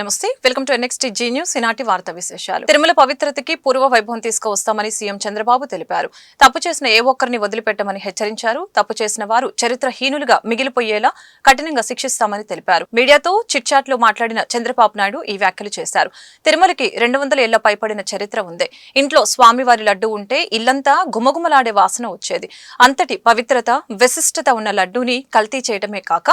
నమస్తే, welcome to NXT Zee news. ఈనాటి వార్తా విశేషాలు. తిరుమల పవిత్రతకి పూర్వ వైభవం తీసుకువస్తామని సీఎం చంద్రబాబు తెలిపారు. తప్పు చేసిన ఏ ఒక్కరిని వదిలిపెట్టమని హెచ్చరించారు. తప్పు చేసిన వారు చరిత్రహీనులుగా మిగిలిపోయేలా కఠినంగా శిక్షిస్తామని తెలిపారు. మీడియాతో చిట్చాట్ లో మాట్లాడిన చంద్రబాబు నాయుడు ఈ వ్యాఖ్యలు చేశారు. తిరుమలకి 200 ఏళ్ల పైపడిన చరిత్ర ఉంది. ఇంట్లో స్వామివారి లడ్డు ఉంటే ఇల్లంతా గుమగుమలాడే వాసన వచ్చేది. అంతటి పవిత్రత, విశిష్టత ఉన్న లడ్డూని కల్తీ చేయడమే కాక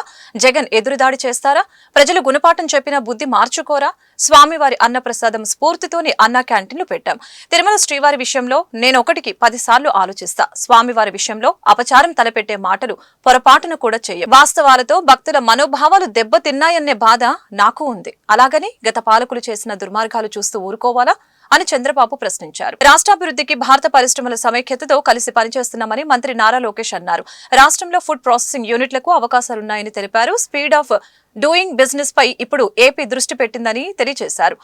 జగన్ ఎదురుదాడి చేస్తారా? ప్రజలు గుణపాఠం చెప్పిన బుద్ధి మార్చుకోరా? స్వామివారి అన్నప్రసాదం స్ఫూర్తితోనే అన్న క్యాంటీన్లు పెట్టాం. తిరుమల శ్రీవారి విషయంలో నేను 10 సార్లు ఆలోచిస్తా. స్వామివారి విషయంలో అపచారం తలపెట్టే మాటలు పొరపాటును కూడా చేయ. వాస్తవాలతో భక్తుల మనోభావాలు దెబ్బతిన్నాయనే బాధ నాకు ఉంది. అలాగని గత పాలకులు చేసిన దుర్మార్గాలు చూస్తూ ఊరుకోవాలా అని చంద్రబాబు ప్రశ్నించారు. రాష్ట్రాభివృద్ధికి భారత పరిశ్రమల సమైక్యతతో కలిసి పనిచేస్తున్నామని మంత్రి నారా లోకేష్ అన్నారు. రాష్ట్రంలో ఫుడ్ ప్రాసెసింగ్ యూనిట్లకు అవకాశాలున్నాయని తెలిపారు. స్పీడ్ ఆఫ్ డూయింగ్ బిజినెస్ పై ఇప్పుడు ఏపీ దృష్టి పెట్టిందని తెలియజేశారు.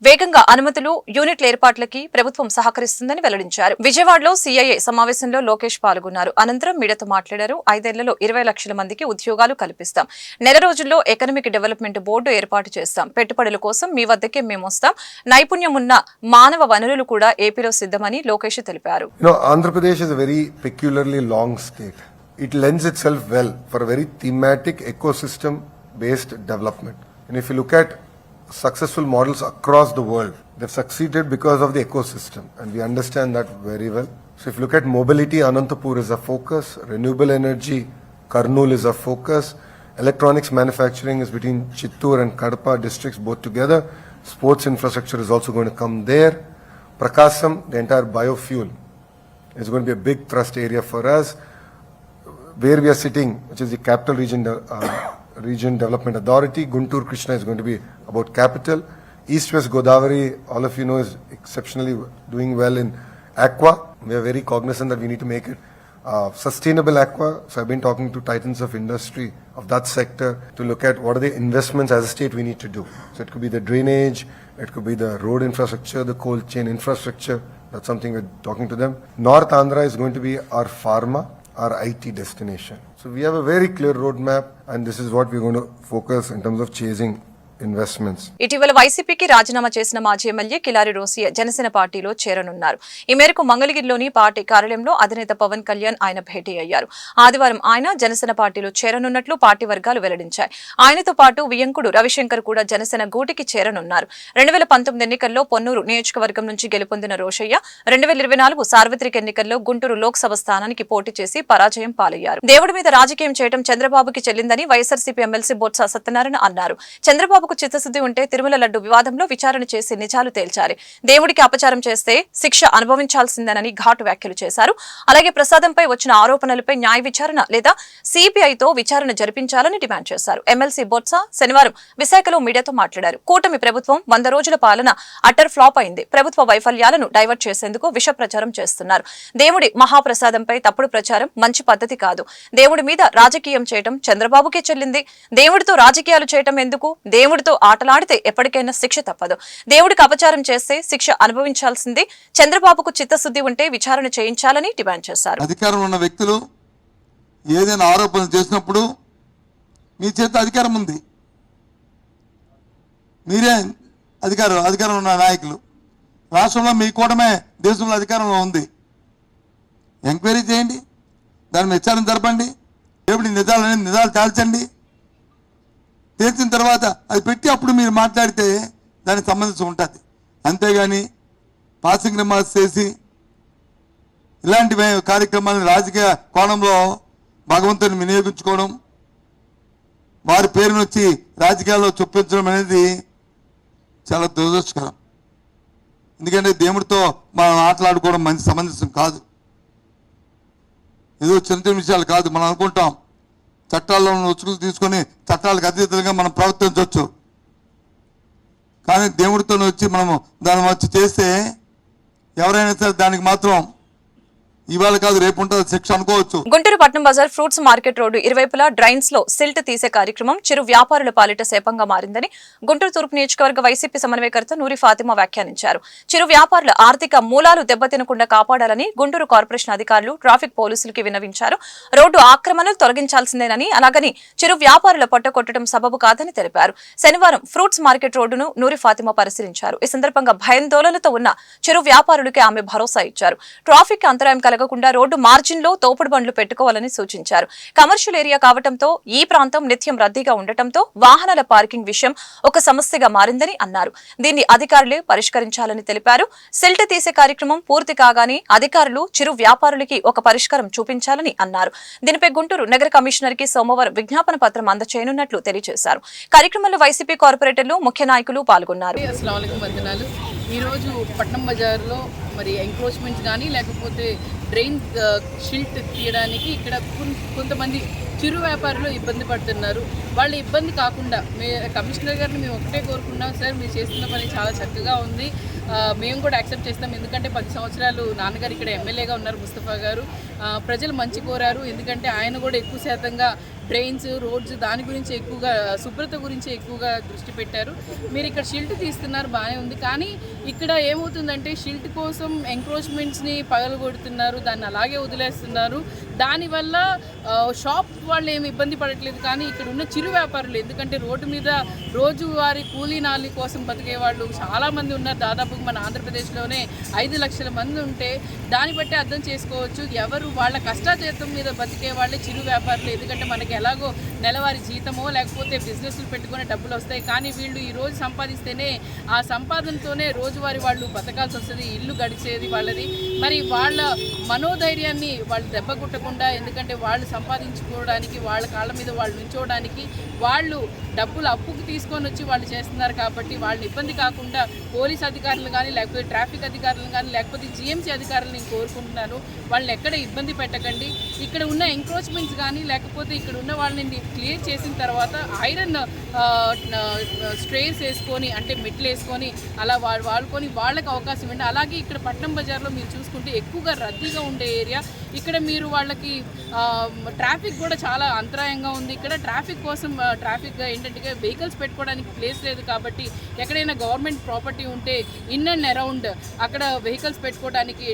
వేగంగా అనుమతులు, యూనిట్ల ఏర్పాట్లకి ప్రభుత్వం సహకరిస్తుందని వెల్లడించారు. విజయవాడలో సీఐఏ సమావేశంలో లోకేష్ పాల్గొన్నారు. అనంతరం మీడియాతో మాట్లాడారు. 5 ఏళ్లలో 20 లక్షల మందికి ఉద్యోగాలు కల్పిస్తాం. నెల రోజుల్లో ఎకనామిక్ డెవలప్మెంట్ బోర్డు ఏర్పాటు చేస్తాం. పెట్టుబడుల కోసం మీ వద్దకే మేము వస్తాం. నైపుణ్యం ఉన్న మానవ వనరులు కూడా ఏపీలో సిద్ధమని లోకేష్ తెలిపారు. Andhra Pradesh is a very peculiarly long state. It lends itself well for a very thematic ecosystem based development. And if you look at successful models across the world, they've succeeded because of the ecosystem, and we understand that very well. So if you look at mobility, Anantapur is a focus, renewable energy, Kurnool is a focus, electronics manufacturing is between Chittoor and Kadapa districts both together, sports infrastructure is also going to come there, Prakasam, the entire biofuel, is going to be a big thrust area for us. Where we are sitting, which is the capital region development authority, Guntur Krishna is going to be about capital. East West Godavari, all of you know, is exceptionally doing well in aqua. We are very cognizant that we need to make it sustainable aqua. So I've been talking to titans of industry of that sector to look at what are the investments as a state we need to do. So it could be the drainage, it could be the road infrastructure, the cold chain infrastructure. That's something we're talking to them. North Andhra is going to be our pharma, our IT destination. So we have a very clear roadmap, and this is what we're going to focus in terms of chasing investments. ఇటీవల వైసీపీకి రాజీనామా చేసిన మాజీ MLA Kilari Rosia Janasena పార్టీలో చేరనున్నారు. ఈ మేరకు మంగళగిరిలోని party కార్యాలయంలో అధినేత పవన్ కళ్యాణ్ ఆయన భేటీ అయ్యారు. ఆదివారం ఆయన జనసేన పార్టీలో చేరనున్నట్లు పార్టీ వర్గాలు వెల్లడించాయి. ఆయనతో పాటు వియంకుడు రవిశంకర్ కూడా జనసేన గూటికి చేరనున్నారు. 2019 ఎన్నికల్లో పొన్నూరు నియోజకవర్గం నుంచి గెలుపొందిన రోషయ్య 2024 సార్వత్రిక ఎన్నికల్లో గుంటూరు లోక్సభ స్థానానికి పోటీ చేసి పరాజయం పాలయ్యారు. దేవుడి మీద రాజకీయం చేయడం చంద్రబాబుకి చెల్లిందని వైఎస్ఆర్సీపీ ఎమ్మెల్సీ బొత్స సత్యనారాయణ అన్నారు. చంద్రబాబు చిత్తశుద్ధి ఉంటే తిరుమల లడ్డు వివాదంలో విచారణ చేసి నిజాలు తేల్చాలి. దేవుడికి అపచారం చేస్తే శిక్ష అనుభవించాల్సిందేనని ఘాటు వ్యాఖ్యలు చేశారు. అలాగే ప్రసాదంపై వచ్చిన ఆరోపణలపై న్యాయ విచారణ లేదా సిబిఐతో విచారణ జరిపించాలని డిమాండ్ చేశారు. ఎమ్మెల్సీ బొత్స శనివారం విశాఖలో మీడియాతో మాట్లాడారు. కూటమి ప్రభుత్వం 100 రోజుల పాలన అటర్ ఫ్లాప్ అయింది. ప్రభుత్వ వైఫల్యాలను డైవర్ట్ చేసేందుకు విష ప్రచారం చేస్తున్నారు. దేవుడి మహాప్రసాదంపై తప్పుడు ప్రచారం మంచి పద్ధతి కాదు. దేవుడి మీద రాజకీయం చేయడం చంద్రబాబుకే చెల్లింది. దేవుడితో రాజకీయాలు చేయడం ఎందుకు? దేవుడితో ఆటలాడితే ఎప్పటికైనా శిక్ష తప్పదు. దేవుడికి అపచారం చేస్తే శిక్ష అనుభవించాల్సింది. చంద్రబాబుకు చిత్తశుద్ధి ఉంటే విచారణ చేయించాలని డిమాండ్ చేశారు. అధికారం ఉన్న వ్యక్తులు ఏదైనా ఆరోపణలు చేసినప్పుడు మీ చేత అధికారం ఉంది, మీరే అధికారం ఉన్న నాయకులు. రాష్ట్రంలో మీ కూటమే దేశంలో అధికారంలో ఉంది. ఎంక్వైరీ చేయండి, దాని మీద విచారణ జరపండి, దేవుడి నిజాలు తేల్చండి. తేల్చిన తర్వాత అది పెట్టి అప్పుడు మీరు మాట్లాడితే దానికి సంబంధించి ఉంటుంది. అంతేగాని పాసింగ్ రిమార్క్స్ చేసి ఇలాంటి కార్యక్రమాలను రాజకీయ కోణంలో భగవంతుని వినియోగించుకోవడం, వారి పేరును వచ్చి రాజకీయాల్లో చొప్పించడం అనేది చాలా దురదృష్టకరం. ఎందుకంటే దేవుడితో మనం ఆటలాడుకోవడం మంచి సమంజసం కాదు. ఏదో చిన్న విషయాలు కాదు. మనం అనుకుంటాం చట్టాల్లో ఉచ్చుకులు తీసుకొని చట్టాలకు అతీతంగా మనం ప్రవర్తించవచ్చు. కానీ దేవుడితో వచ్చి మనము దాన్ని వచ్చి చేస్తే ఎవరైనా సరే దానికి మాత్రం ఇవాళ కాదు రేపు ఉంటుంది శిక్ష అనుకోవచ్చు. గుంటూరు పట్నం బజార్ ఫ్రూట్స్ మార్కెట్ రోడ్డు ఇరువైపులా డ్రైన్స్ లో సిల్ట్ తీసే కార్యక్రమం చిరు వ్యాపారుల పాలిట శాపంగా మారిందని గుంటూరు తూర్పు నియోజకవర్గ వైసీపీ సమన్వయకర్త నూరి ఫాతిమా వ్యాఖ్యానించారు. చిరు వ్యాపారుల ఆర్థిక మూలాలు దెబ్బతినకుండా కాపాడాలని గుంటూరు కార్పొరేషన్ అధికారులు ట్రాఫిక్ పోలీసులకి విన్నవించారు. రోడ్డు ఆక్రమణలు తొలగించాల్సిందేనని, అలాగని చిరు వ్యాపారుల పొట్టకొట్టడం సబబు కాదని తెలిపారు. శనివారం ఫ్రూట్స్ మార్కెట్ రోడ్డును నూరి ఫాతిమా పరిశీలించారు. ఈ సందర్భంగా భయాందోళనతో ఉన్న చిరు వ్యాపారులకి ఆమె భరోసా ఇచ్చారు. ట్రాఫిక్ అంతరాయం కలగకుండా రోడ్డు మార్జిన్ లో తోపుడు బండ్లు పెట్టుకోవాలని సూచించారు. కమర్షియల్ ఏరియా కావడంతో ఈ ప్రాంతం నిత్యం రద్దీగా ఉండటంతో వాహనాల పార్కింగ్ విషయం ఒక సమస్యగా మారిందని అన్నారు. దీన్ని అధికారులే పరిష్కరించాలని తెలిపారు. సిల్ట్ తీసే కార్యక్రమం పూర్తి కాగానే అధికారులు చిరు వ్యాపారులకి ఒక పరిష్కారం చూపించాలని అన్నారు. దీనిపై గుంటూరు నగర కమిషనర్ కి సోమవారం విజ్ఞాపన పత్రం అందచేయనున్నట్లు తెలియజేశారు. కార్యక్రమంలో వైసీపీ కార్పొరేటర్లు, ముఖ్య నాయకులు పాల్గొన్నారు. ఈ రోజు పట్నం బజార్లో మరి ఎంక్రోచ్మెంట్స్ కానీ లేకపోతే డ్రైన్ షిల్ట్ తీయడానికి ఇక్కడ కొంతమంది చిరు వ్యాపారులు ఇబ్బంది పడుతున్నారు. వాళ్ళ ఇబ్బంది కాకుండా కమిషనర్ గారిని మేము ఒకటే కోరుకున్నాం, సార్ మీరు చేస్తున్న పని చాలా చక్కగా ఉంది, మేము కూడా యాక్సెప్ట్ చేస్తాం. ఎందుకంటే 10 సంవత్సరాలు నాన్నగారు ఇక్కడ ఎమ్మెల్యేగా ఉన్నారు, ముస్తఫా గారు. ప్రజలు మంచి కోరారు, ఎందుకంటే ఆయన కూడా ఎక్కువ శాతంగా డ్రైన్స్, రోడ్స్ దాని గురించి ఎక్కువగా, శుభ్రత గురించి ఎక్కువగా దృష్టి పెట్టారు. మీరు ఇక్కడ షిల్ట్ తీస్తున్నారు, బాగానే ఉంది. కానీ ఇక్కడ ఏమవుతుందంటే షిల్ట్ కోసం ఎంక్రోచ్మెంట్స్ని పగలగొడుతున్నారు, దాన్ని అలాగే వదిలేస్తున్నారు. దానివల్ల షాప్ వాళ్ళు ఏమి ఇబ్బంది పడట్లేదు, కానీ ఇక్కడ ఉన్న చిరు వ్యాపారులు, ఎందుకంటే రోడ్డు మీద రోజువారీ కూలీ నాలి కోసం బతికే వాళ్ళు చాలామంది ఉన్నారు. దాదాపు మన ఆంధ్రప్రదేశ్లోనే 5 లక్షల మంది ఉంటే దాన్ని బట్టి అర్థం చేసుకోవచ్చు ఎవరు వాళ్ళ కష్టాజీతం మీద బతికే వాళ్ళే చిరు వ్యాపారులు. ఎందుకంటే మనకి ఎలాగో నెలవారీ జీతమో లేకపోతే బిజినెస్లు పెట్టుకునే డబ్బులు వస్తాయి, కానీ వీళ్ళు ఈ రోజు సంపాదిస్తేనే ఆ సంపాదనతోనే రోజువారీ వాళ్ళు బతకాల్సి వస్తుంది, ఇల్లు గడిచేది వాళ్ళది. మరి వాళ్ళ మనోధైర్యాన్ని వాళ్ళు దెబ్బ కొట్టకుండా, ఎందుకంటే వాళ్ళు సంపాదించుకోవడానికి, వాళ్ళ కాళ్ళ మీద వాళ్ళు నుంచోవడానికి వాళ్ళు డబ్బులు అప్పుకు తీసుకొని వచ్చి వాళ్ళు చేస్తున్నారు. కాబట్టి వాళ్ళని ఇబ్బంది కాకుండా పోలీస్ అధికారులు కానీ లేకపోతే ట్రాఫిక్ అధికారులు కానీ లేకపోతే జిఎంసీ అధికారులు నేను కోరుకుంటున్నాను, వాళ్ళని ఎక్కడ ఇబ్బంది పెట్టకండి. ఇక్కడ ఉన్న ఎంక్రోచ్మెంట్స్ కానీ లేకపోతే ఇక్కడ ఉన్న వాళ్ళని క్లియర్ చేసిన తర్వాత ఐరన్ స్ట్రేస్ వేసుకొని, అంటే మెట్లు వేసుకొని అలా వాడుకొని వాళ్ళకి అవకాశం ఇవ్వండి. అలాగే ఇక్కడ పట్నం బజార్లో మీరు చూసుకుంటే ఎక్కువగా రద్దీగా ఉండే ఏరియా, ఇక్కడ మీరు వాళ్ళకి ట్రాఫిక్ కూడా చాలా అంతరాయంగా ఉంది. ఇక్కడ ట్రాఫిక్ కోసం ట్రాఫిక్ ఏంటంటే వెహికల్స్ పెట్టుకోవడానికి ప్లేస్ లేదు. కాబట్టి ఎక్కడైనా గవర్నమెంట్ ప్రాపర్టీ ఉంటే ఇన్ అండ్ అరౌండ్ అక్కడ వెహికల్స్ పెట్టుకోవడానికి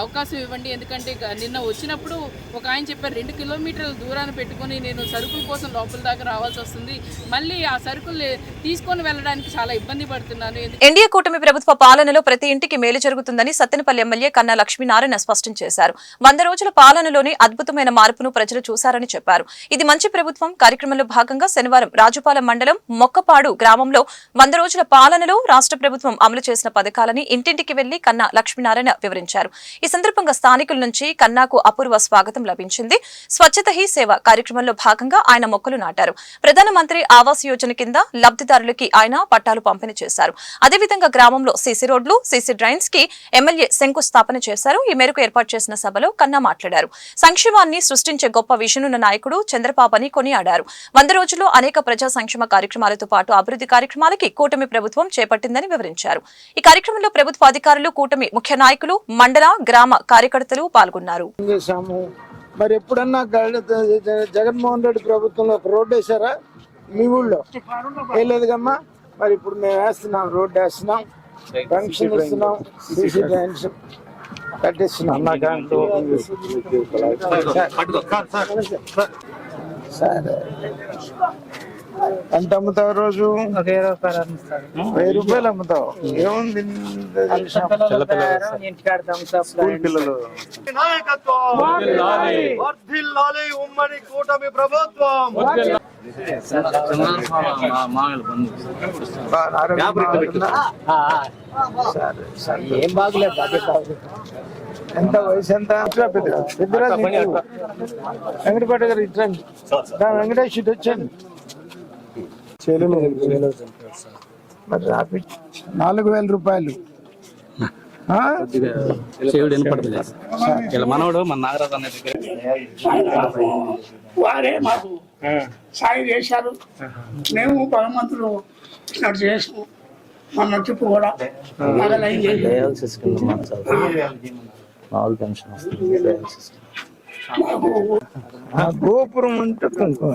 అవకాశం ఇవ్వండి. ఎందుకంటే నిన్న వచ్చినప్పుడు ఒక ఆయన చెప్పారు 2 కిలోమీటర్ల దూరాన్ని పెట్టుకొని నేను సరుకుల కోసం లోపల దాకా రావాల్సి వస్తుంది, మళ్ళీ ఆ సరుకులు తీసుకొని వెళ్ళడానికి చాలా ఇబ్బంది పడుతున్నాను. ఎన్డీఏ కూటమి ప్రభుత్వ పాలనలో ప్రతి ఇంటికి మేలు జరుగుతుందని సత్తెనపల్లి ఎమ్మెల్యే కన్నా లక్ష్మీనారాయణ స్పష్టం చేశారు. 100 రోజుల పాలనలోనే అద్భుతమైన మార్పును ప్రజలు చూశారని చెప్పారు. ఇది మంచి ప్రభుత్వం కార్యక్రమంలో భాగంగా శనివారం రాజుపాలెం మండలం మొక్కపాడు గ్రామంలో 100 రోజుల పాలనలో రాష్ట్ర ప్రభుత్వం అమలు చేసిన పథకాలని ఇంటింటికి వెళ్లి కన్నా లక్ష్మీనారాయణ వివరించారు. ఈ సందర్భంగా స్థానికుల నుంచి కన్నాకు అపూర్వ స్వాగతం లభించింది. స్వచ్ఛత హీ సేవ కార్యక్రమంలో భాగంగా ఆయన మొక్కలు నాటారు. ప్రధానమంత్రి ఆవాస్ యోజన కింద లబ్ధిదారులకి ఆయన పట్టాలు పంపిణీ చేశారు. అదేవిధంగా గ్రామంలో సీసీ రోడ్లు, సీసీ డ్రైన్స్ కి ఎమ్మెల్యే శంకుస్థాపన చేశారు. ఈ మేరకు ఏర్పాటు చేసిన సభలో కన్నా మాట్లాడారు. సంక్షేమాన్ని సృష్టించే గొప్ప విజనున్న నాయకుడు చంద్రబాబు అని కొనియాడారు. 100 రోజుల్లో అనేక ప్రజా సంక్షేమ కార్యక్రమాలతో పాటు అభివృద్ధి కార్యక్రమాలకి కూటమి ప్రభుత్వం చేపట్టిందని వివరించారు. ఈ కార్యక్రమంలో ప్రభుత్వ అధికారులు, కూటమి ముఖ్య నాయకులు, మండల, గ్రామ కార్యకర్తలు పాల్గొన్నారు. మరి ఎప్పుడన్నా జగన్మోహన్ రెడ్డి ప్రభుత్వంలో ఒక రోడ్డు వేసారా మీ ఊళ్ళో? వేయలేదుగమ్మా. మరి ఇప్పుడు మేము వేస్తున్నాం, రోడ్డు వేస్తున్నాం, పెన్షన్ ఇస్తున్నాం, సీసీ డ్రైన్స్ కట్టిస్తున్నాం. సరే ఎంత అమ్ముతావు రోజు? 1000 రూపాయలు అమ్ముతావు. ఏముంది పిల్లలు? ఉమ్మడి కూటమి ప్రభుత్వం ఏం బాగులేదు. ఎంత వయసు ఎంత? పెద్దరాజు వెంకటపేట గారు ఇట్రండి, వెంకటేష్ ఇటు వచ్చండి. మరి రాపి 4000 రూపాయలు. మనోడు మన నాగరాజు అనే వారే మాకు సాయం చేశారు. మేము భగవంతులు ఇచ్చినట్టు చేసాము. మన చెప్పు కూడా మామూలు పెన్షన్ వస్తుంది. ఆ గోపురం అంటే కుంకుమ,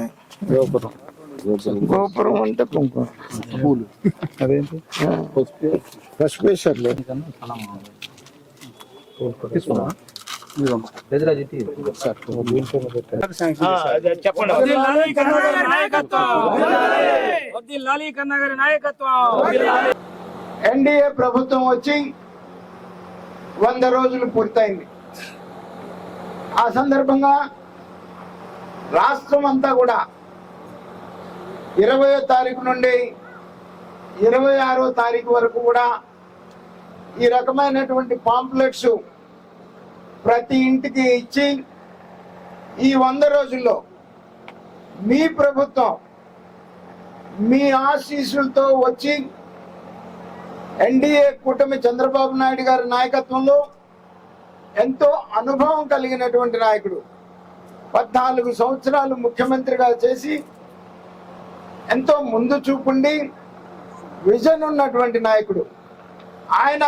గోపురం అంటే కుంకుమ. అదేంటి పసుపేశ్వర్లే. ఎన్డీఏ ప్రభుత్వం వచ్చి 100 రోజులు పూర్తయింది. ఆ సందర్భంగా రాష్ట్రం అంతా కూడా 20వ తారీఖు నుండి 26వ తారీఖు వరకు కూడా ఈ రకమైనటువంటి పాంప్లెట్స్ ప్రతి ఇంటికి ఇచ్చి ఈ 100 రోజుల్లో మీ ప్రభుత్వం మీ ఆశీస్సులతో వచ్చి ఎన్డీఏ కూటమి చంద్రబాబు నాయుడు గారి నాయకత్వంలో ఎంతో అనుభవం కలిగినటువంటి నాయకుడు, 14 సంవత్సరాలు ముఖ్యమంత్రిగా చేసి ఎంతో ముందు చూపుండి విజన్ ఉన్నటువంటి నాయకుడు ఆయన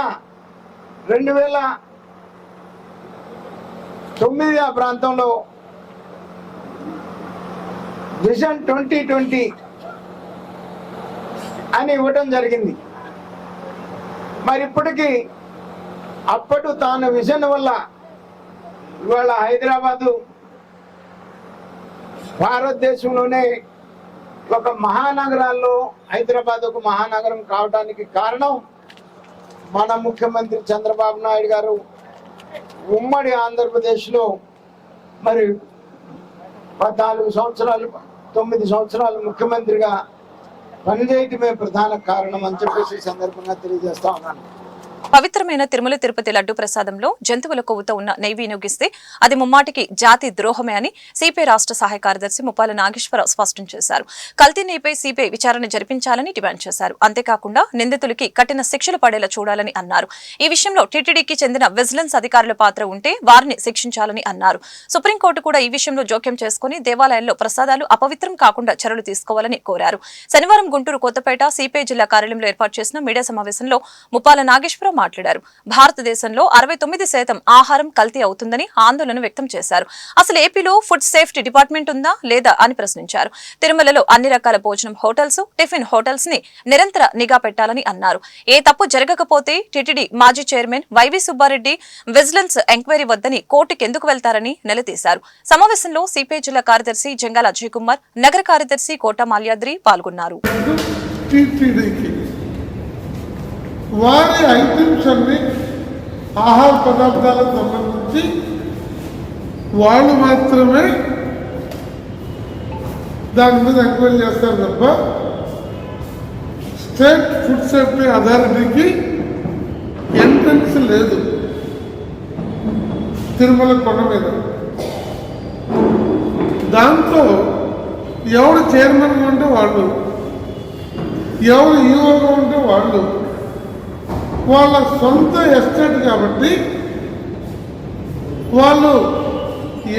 2009 ఆ ప్రాంతంలో విజన్ 2020 అని ఇవ్వటం జరిగింది. మరి ఇప్పటికీ అప్పటి తాను విజన్ వల్ల ఇవాళ హైదరాబాదు భారతదేశంలోనే ఒక మహానగరాల్లో హైదరాబాద్ ఒక మహానగరం కావడానికి కారణం మన ముఖ్యమంత్రి చంద్రబాబు నాయుడు గారు ఉమ్మడి ఆంధ్రప్రదేశ్లో మరి 14 సంవత్సరాలు 9 సంవత్సరాలు ముఖ్యమంత్రిగా పనిచేయటమే ప్రధాన కారణం అని చెప్పేసి సందర్భంగా తెలియజేస్తా ఉన్నాను. పవిత్రమైన తిరుమల తిరుపతి లడ్డు ప్రసాదంలో జంతువుల కొవ్వుతో ఉన్న నెయ్యి వినియోగిస్తే అది ముమ్మాటికి జాతి ద్రోహమే అని సిపిఐ రాష్ట్ర సహాయ కార్యదర్శి ముప్పాల నాగేశ్వరరావు స్పష్టం చేశారు. కల్తీ నెయ్యిపై సిపిఐ విచారణ జరిపించాలని డిమాండ్ చేశారు. అంతేకాకుండా నిందితులకి కఠిన శిక్షలు పడేలా చూడాలని అన్నారు. ఈ విషయంలో టీటీడీకి చెందిన విజిలెన్స్ అధికారుల పాత్ర ఉంటే వారిని శిక్షించాలని అన్నారు. సుప్రీంకోర్టు కూడా ఈ విషయంలో జోక్యం చేసుకుని దేవాలయాల్లో ప్రసాదాలు అపవిత్రం కాకుండా చర్యలు తీసుకోవాలని కోరారు. శనివారం గుంటూరు కొత్తపేట సిపిఐ జిల్లా కార్యాలయంలో ఏర్పాటు చేసిన మీడియా సమావేశంలో ముప్పాల నాగేశ్వరరావు మాట్లాడారు. భారతదేశంలో 69% ఆహారం కల్తీ అవుతుందని ఆందోళన వ్యక్తం చేశారు. అసలు ఏపీలో ఫుడ్ సేఫ్టీ డిపార్ట్మెంట్ ఉందా లేదా అని ప్రశ్నించారు. తిరుమలలో అన్ని రకాల భోజనం హోటల్స్, టిఫిన్ హోటల్స్ ని నిరంతర నిఘా పెట్టాలని అన్నారు. ఏ తప్పు జరగకపోతే టీటీడీ మాజీ chairman YV Subbareddy vigilance enquiry వద్దని కోర్టుకు ఎందుకు వెళ్తారని నిలదీశారు. సమావేశంలో సిపిఐ జిల్లా కార్యదర్శి జంగాల అజయ్ కుమార్, నగర కార్యదర్శి కోట మాల్యాద్రి పాల్గొన్నారు. వారి ఐటమ్స్ అన్ని ఆహార పదార్థాలకు సంబంధించి వాళ్ళు మాత్రమే దాని మీద ఎంక్వైరీ చేస్తారు తప్ప స్టేట్ ఫుడ్ సేఫ్టీ అథారిటీకి ఎంట్రన్స్ లేదు తిరుమల కొండ మీద. దాంతో ఎవరు చైర్మన్గా ఉంటే వాళ్ళు, ఎవరు ఈఓగా ఉంటే వాళ్ళు, వాళ్ళ సొంత ఎస్టేట్ కాబట్టి వాళ్ళు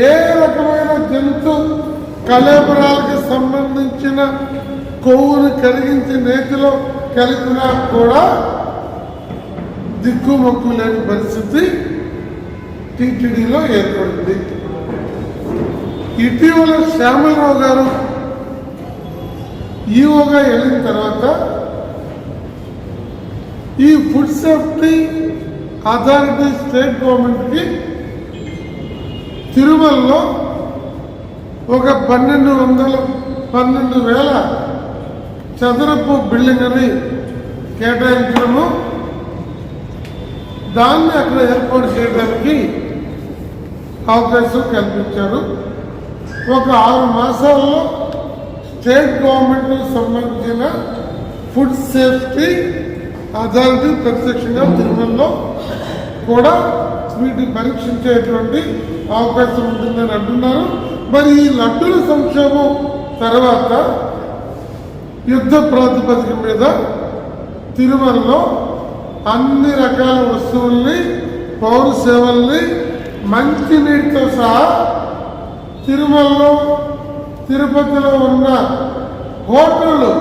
ఏ రకమైన జంతు కళేబరాలకు సంబంధించిన కొవ్వును కరిగించి నేతిలో కలిపినా కూడా దిక్కుమొక్కు లేని పరిస్థితి టీటీడీలో ఏర్పడింది. ఇటీవల శ్యామలరావు గారు ఈఓగా వెళ్ళిన తర్వాత ఈ ఫుడ్ సేఫ్టీ అథారిటీ స్టేట్ గవర్నమెంట్కి తిరుమలలో ఒక 12,000 చదరపు బిల్డింగ్ని కేటాయించడము, దాన్ని అక్కడ ఏర్పాటు చేయడానికి అవకాశం కల్పించారు. ఒక 6 మాసాల్లో స్టేట్ గవర్నమెంట్కి సంబంధించిన ఫుడ్ సేఫ్టీ అథారిటీ ప్రత్యక్షంగా తిరుమలలో కూడా వీటిని పరీక్షించేటువంటి అవకాశం ఉంటుందని అంటున్నారు. మరి ఈ లడ్డుల సంక్షేమం తర్వాత యుద్ధ ప్రాతిపదిక మీద తిరుమలలో అన్ని రకాల వస్తువుల్ని, పౌర సేవల్ని, మంచినీటితో సహా తిరుమలలో తిరుపతిలో ఉన్న హోటళ్ళు,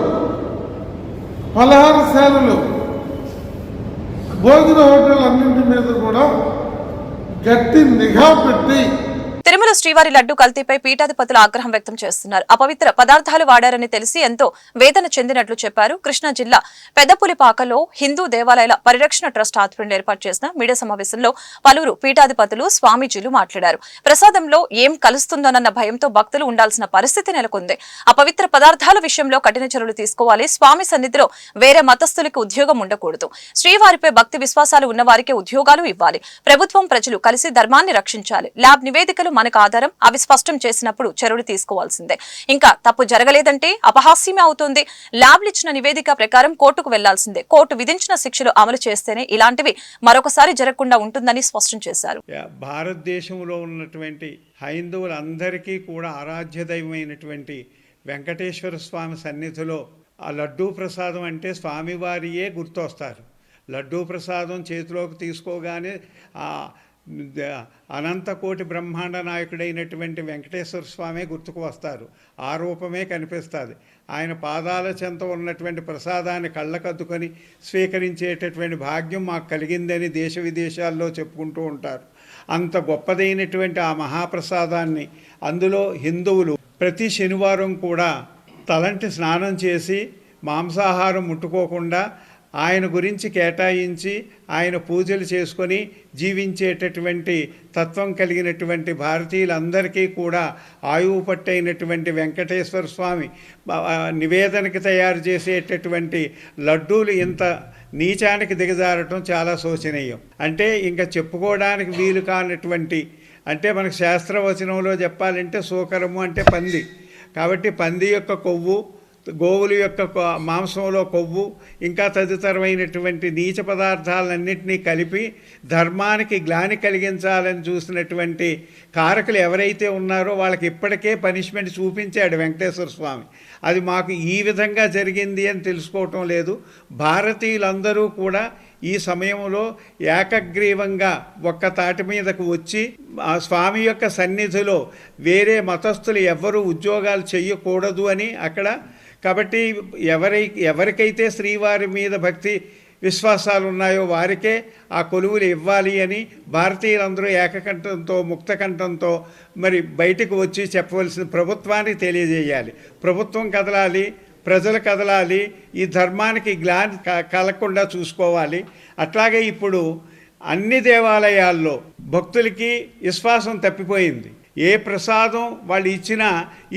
పలహారశాలలు, భోజన హోటల్ అన్నింటి మీద కూడా గట్టి నిఘా పెట్టి తిరుమల శ్రీవారి లడ్డు కల్తీపై పీఠాధిపతులు ఆగ్రహం వ్యక్తం చేస్తున్నారు. అపవిత్ర పదార్థాలు వాడారని తెలిసి ఎంతో వేదన చెందినట్లు చెప్పారు. కృష్ణా జిల్లా పెద్దపులిపాకలో హిందూ దేవాలయాల పరిరక్షణ ట్రస్ట్ ఆధ్వర్యంలో ఏర్పాటు చేసిన మీడియా సమావేశంలో పలువురు పీఠాధిపతులు స్వామీజీలు మాట్లాడారు. ప్రసాదంలో ఏం కలుస్తుందోనన్న భయంతో భక్తులు ఉండాల్సిన పరిస్థితి నెలకొంది. అపవిత్ర పదార్థాల విషయంలో కఠిన చర్యలు తీసుకోవాలి. స్వామి సన్నిధిలో వేరే మతస్థులకు ఉద్యోగం ఉండకూడదు. శ్రీవారిపై భక్తి విశ్వాసాలు ఉన్న వారికే ఉద్యోగాలు ఇవ్వాలి. ప్రభుత్వం ప్రజలు కలిసి ధర్మాన్ని రక్షించాలి. ల్యాబ్ నివేదికలు మనకు ఆధారం. అవి స్పష్టం చేసినప్పుడు చర్యలు తీసుకోవాల్సిందే. ఇంకా తప్పు జరగలేదంటే అపహాస్యమే అవుతుంది. ల్యాబ్లు ఇచ్చిన నివేదిక ప్రకారం కోర్టుకు వెళ్లాల్సిందే. కోర్టు విధించిన శిక్షలు అమలు చేస్తేనే ఇలాంటివి మరొకసారి జరగకుండా ఉంటుందని స్పష్టం చేశారు. భారతదేశంలో ఉన్నటువంటి హైందవులందరికీ కూడా ఆరాధ్య దైవమైనటువంటి వెంకటేశ్వర స్వామి సన్నిధిలో ఆ లడ్డూ ప్రసాదం అంటే స్వామివారియే గుర్తొస్తారు. లడ్డూ ప్రసాదం చేతిలోకి తీసుకోగానే అనంతకోటి బ్రహ్మాండ నాయకుడైనటువంటి వెంకటేశ్వర స్వామి గుర్తుకు వస్తారు. ఆ రూపమే కనిపిస్తుంది. ఆయన పాదాల చెంత ఉన్నటువంటి ప్రసాదాన్ని కళ్ళకద్దుకొని స్వీకరించేటటువంటి భాగ్యం మాకు కలిగిందని దేశ విదేశాల్లో చెప్పుకుంటూ ఉంటారు. అంత గొప్పదైనటువంటి ఆ మహాప్రసాదాన్ని అందులో హిందువులు ప్రతి శనివారం కూడా తలంటి స్నానం చేసి మాంసాహారం ముట్టుకోకుండా ఆయన గురించి కేటాయించి ఆయన పూజలు చేసుకొని జీవించేటటువంటి తత్వం కలిగినటువంటి భారతీయులందరికీ కూడా ఆయువు పట్టైనటువంటి వెంకటేశ్వర స్వామి నివేదనకి తయారు చేసేటటువంటి లడ్డూలు ఇంత నీచానికి దిగజారటం చాలా శోచనీయం. అంటే ఇంకా చెప్పుకోవడానికి వీలు కానటువంటి, అంటే మనకు శాస్త్రవచనంలో చెప్పాలంటే సూకరము అంటే పంది. కాబట్టి పంది యొక్క కొవ్వు, గోవుల యొక్క మాంసంలో కొవ్వు, ఇంకా తదితరమైనటువంటి నీచ పదార్థాలన్నింటినీ కలిపి ధర్మానికి గ్లాని కలిగించాలని చూసినటువంటి కారకులు ఎవరైతే ఉన్నారో వాళ్ళకి ఇప్పటికే పనిష్మెంట్ చూపించాడు వెంకటేశ్వర స్వామి. అది మాకు ఈ విధంగా జరిగింది అని తెలుసుకోవటం లేదు. భారతీయులందరూ కూడా ఈ సమయంలో ఏకగ్రీవంగా ఒక్క తాటి మీదకు వచ్చి ఆ స్వామి యొక్క సన్నిధిలో వేరే మతస్థులు ఎవ్వరూ ఉద్యోగాలు చేయకూడదు అని అక్కడ. కాబట్టి ఎవరికైతే శ్రీవారి మీద భక్తి విశ్వాసాలు ఉన్నాయో వారికే ఆ కొలువులు ఇవ్వాలి అని భారతీయులందరూ ఏకకంఠంతో ముక్తకంఠంతో మరి బయటకు వచ్చి చెప్పవలసిన ప్రభుత్వానికి తెలియజేయాలి. ప్రభుత్వం కదలాలి, ప్రజలు కదలాలి, ఈ ధర్మానికి గ్లాని కలగకుండా చూసుకోవాలి. అట్లాగే ఇప్పుడు అన్ని దేవాలయాల్లో భక్తులకి విశ్వాసం తప్పిపోయింది. ఏ ప్రసాదం వాళ్ళు ఇచ్చినా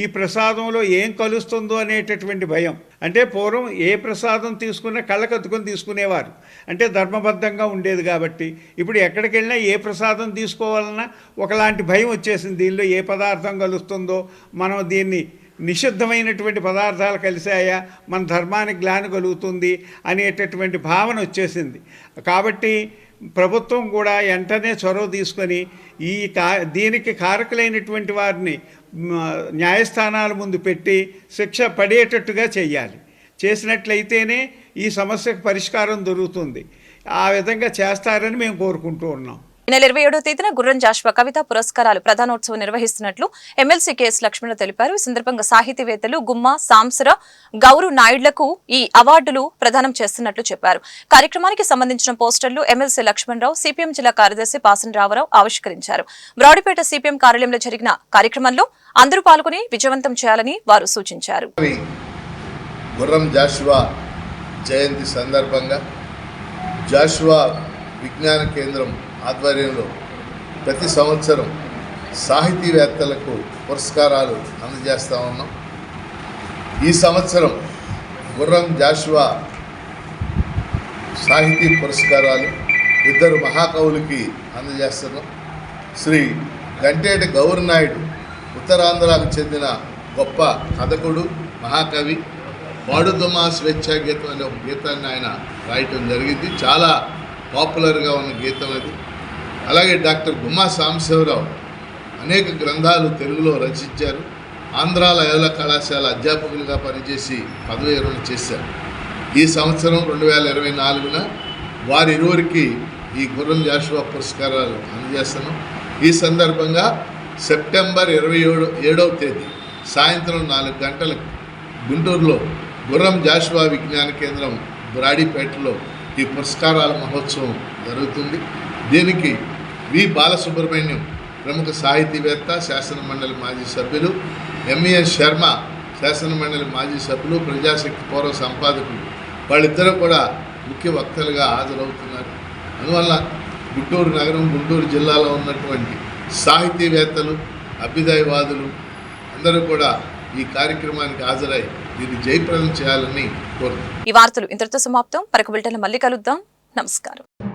ఈ ప్రసాదంలో ఏం కలుస్తుందో అనేటటువంటి భయం. అంటే పూర్వం ఏ ప్రసాదం తీసుకున్నా కళ్ళకద్దుకొని తీసుకునేవారు, అంటే ధర్మబద్ధంగా ఉండేది. కాబట్టి ఇప్పుడు ఎక్కడికి వెళ్ళినా ఏ ప్రసాదం తీసుకోవాలన్నా ఒకలాంటి భయం వచ్చేసింది. దీనిలో ఏ పదార్థం కలుస్తుందో, మనం దీన్ని నిషిద్ధమైనటువంటి పదార్థాలు కలిసాయా, మన ధర్మానికి గ్లాని కలుగుతుంది అనేటటువంటి భావన వచ్చేసింది. కాబట్టి ప్రభుత్వం కూడా వెంటనే చొరవ తీసుకొని దీనికి కారకులైనటువంటి వారిని న్యాయస్థానాల ముందు పెట్టి శిక్ష పడేటట్టుగా చేయాలి. చేసినట్లయితేనే ఈ సమస్యకు పరిష్కారం దొరుకుతుంది. ఆ విధంగా చేస్తారని మేము కోరుకుంటూ ఉన్నాం. ఈ నెల 27వ తేదీన గుర్రం జాషువా కవితా పురస్కారాలు ప్రధానోత్సవం నిర్వహిస్తున్నట్లు ఎమ్మెల్సీ కెఎస్ లక్ష్మణ తెలిపారు. ఈ సందర్భంగా సాహితీవేత్తలు గుమ్మ, సాంసర, గౌరు నాయుడులకు ఈ అవార్డులు ప్రదానం చేస్తున్నట్లు చెప్పారు. కార్యక్రమానికి సంబంధించిన పోస్టర్లు ఎమ్మెల్సీ లక్ష్మణరావు, సిపిఎం జిల్లా కార్యదర్శి పాసన్ రామారావు ఆవిష్కరించారు. బ్రాడీపేట సిపిఎం కార్యాలయంలో జరిగిన కార్యక్రమంలో అందరూ పాల్గొని విజయవంతం చేయాలని వారు సూచించారు. గుర్రం జాషువా జయంతి సందర్భంగా జాషువా విజ్ఞాన కేంద్రం ఆధ్వర్యంలో ప్రతి సంవత్సరం సాహితీవేత్తలకు పురస్కారాలు అందజేస్తూ ఉన్నాం. ఈ సంవత్సరం గుర్రం జాషువా సాహితీ పురస్కారాలు 2 మహాకవులకి అందజేస్తున్నాం. శ్రీ గంటేటి గౌరు నాయుడు ఉత్తరాంధ్రకు చెందిన గొప్ప కథకుడు, మహాకవి. పాడుదమా స్వేచ్ఛా గీతం అనే ఒక గీతాన్ని ఆయన రాయటం జరిగింది. చాలా పాపులర్గా ఉన్న గీతం అది. అలాగే డాక్టర్ గుమ్మా సాంబశివరావు అనేక గ్రంథాలు తెలుగులో రచించారు. ఆంధ్ర లయోలా కళాశాల అధ్యాపకులుగా పనిచేసి పదవి విరమణ చేశారు. ఈ సంవత్సరం 2024న వారిరువురికి ఈ గుర్రం జాషువా పురస్కారాలు అందజేస్తున్నాం. ఈ సందర్భంగా సెప్టెంబర్ 27వ తేదీ సాయంత్రం 4 గంటలకు గుంటూరులో గుర్రం జాషువా విజ్ఞాన కేంద్రం బ్రాడీపేటలో ఈ పురస్కారాల మహోత్సవం జరుగుతుంది. దీనికి వి బాలసుబ్రహ్మణ్యం ప్రముఖ సాహితీవేత్త, శాసన మండలి మాజీ సభ్యులు, ఎంఈఎస్ శర్మ శాసన మండలి మాజీ సభ్యులు, ప్రజాశక్తి పౌర సంపాదకులు, వాళ్ళిద్దరూ కూడా ముఖ్య వక్తలుగా హాజరవుతున్నారు. అందువల్ల గుంటూరు నగరం, గుంటూరు జిల్లాలో ఉన్నటువంటి సాహితీవేత్తలు, అభ్యుదయవాదులు అందరూ కూడా ఈ కార్యక్రమానికి హాజరై దీన్ని జయప్రదం చేయాలని కోరుతున్నాను. ఈ వార్తలు ఇంతటితో సమాప్తం. పరక బిల్టన్లో మళ్ళీ కలుద్దాం. నమస్కారం.